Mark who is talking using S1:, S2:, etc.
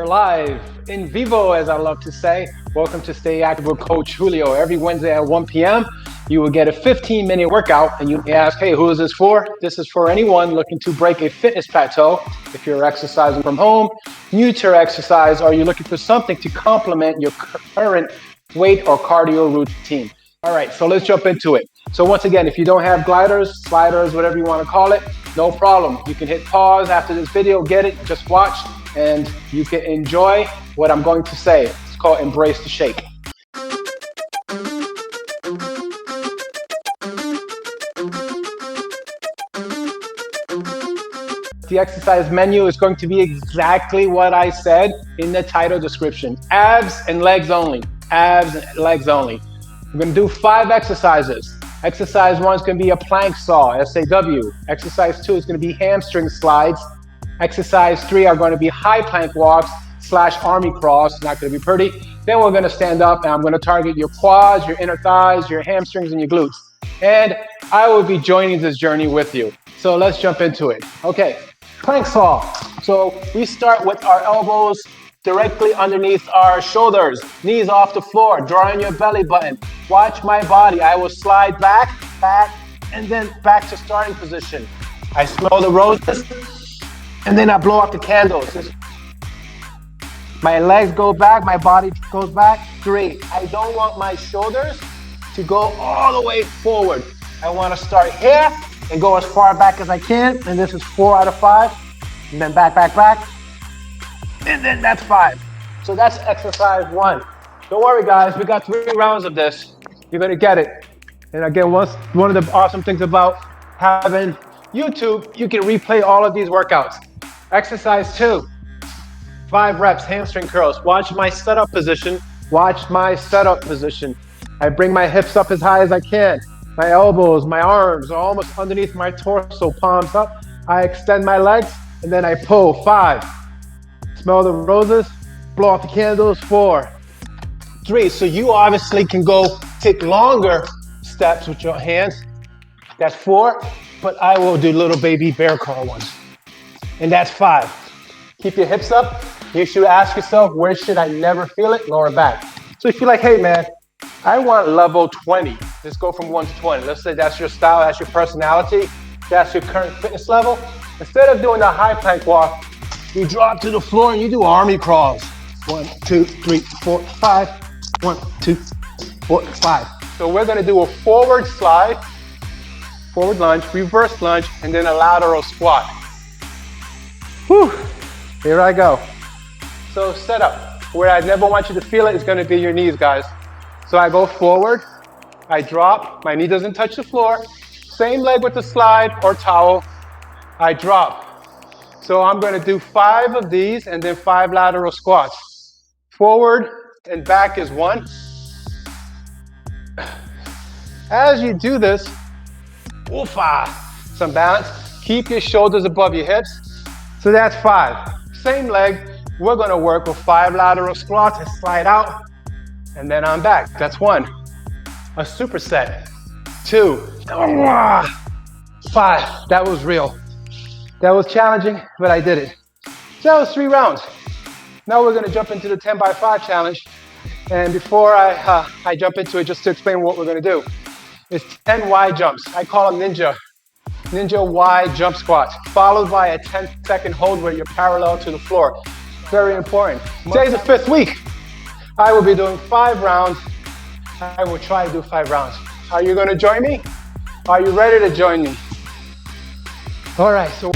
S1: live, in vivo, as I love to say. Welcome to Stay Active with Coach Julio. Every Wednesday at 1 p.m., you will get a 15-minute workout, and you may ask, hey, who is this for? This is for anyone looking to break a fitness plateau. If you're exercising from home, new to exercise, or you're looking for something to complement your current weight or cardio routine. All right, so let's jump into it. So once again, if you don't have gliders, sliders, whatever you want to call it, no problem. You can hit pause after this video, get it, just watch, and you can enjoy what I'm going to say. It's called Embrace the Shake. The exercise menu is going to be exactly what I said in the title description. Abs and legs only. Abs and legs only. We're going to do 5 exercises. Exercise 1 is going to be a plank saw, SAW. Exercise 2 is going to be hamstring slides. Exercise 3 are going to be high plank walks / army crawls. Not going to be pretty. Then we're going to stand up and I'm going to target your quads, your inner thighs, your hamstrings, and your glutes. And I will be joining this journey with you. So let's jump into it. Okay, plank saw. So we start with our elbows directly underneath our shoulders, knees off the floor, drawing your belly button. Watch my body. I will slide back, and then back to starting position. I smell the roses, and then I blow out the candles. My legs go back, my body goes back. 3. I don't want my shoulders to go all the way forward. I want to start here and go as far back as I can, and this is 4 out of 5. And then back, and then that's 5. So that's exercise 1. Don't worry, guys. We got 3 rounds of this. You're going to get it. And again, one of the awesome things about having YouTube, you can replay all of these workouts. Exercise 2, 5 reps, hamstring curls. Watch my setup position. Watch my setup position. I bring my hips up as high as I can. My elbows, my arms are almost underneath my torso, palms up. I extend my legs, and then I pull. 5. Smell the roses, blow out the candles. 4. 3. So you obviously can go take longer steps with your hands. That's 4. But I will do little baby bear crawl ones. And that's 5. Keep your hips up. You should ask yourself, where should I never feel it? Lower back. So if you're like, hey man, I want level 20. Let's go from 1 to 20. Let's say that's your style, that's your personality, that's your current fitness level. Instead of doing a high plank walk, you drop to the floor and you do army crawls. 1, 2, 3, 4, 5. 1, 2, 4, 5. So we're going to do a forward slide, forward lunge, reverse lunge, and then a lateral squat. Whew. Here I go. So set up. Where I never want you to feel it is going to be your knees, guys. So I go forward, I drop, my knee doesn't touch the floor. Same leg with the slide or towel, I drop. So I'm going to do 5 of these and then 5 lateral squats. Forward and back is 1. As you do this, some balance. Keep your shoulders above your hips. So that's 5. Same leg, we're going to work with 5 lateral squats and slide out. And then I'm back. That's 1. A superset. 2. 5. That was real. That was challenging, but I did it. So that was 3 rounds. Now we're going to jump into the 10 by 5 challenge. And before I jump into it, just to explain what we're going to do, it's 10 Y jumps. I call them ninja Y jump squats, followed by a 10-second hold where you're parallel to the floor. Very important. Today's the 5th week. I will be doing 5 rounds. I will try to do 5 rounds. Are you going to join me? Are you ready to join me? All right, so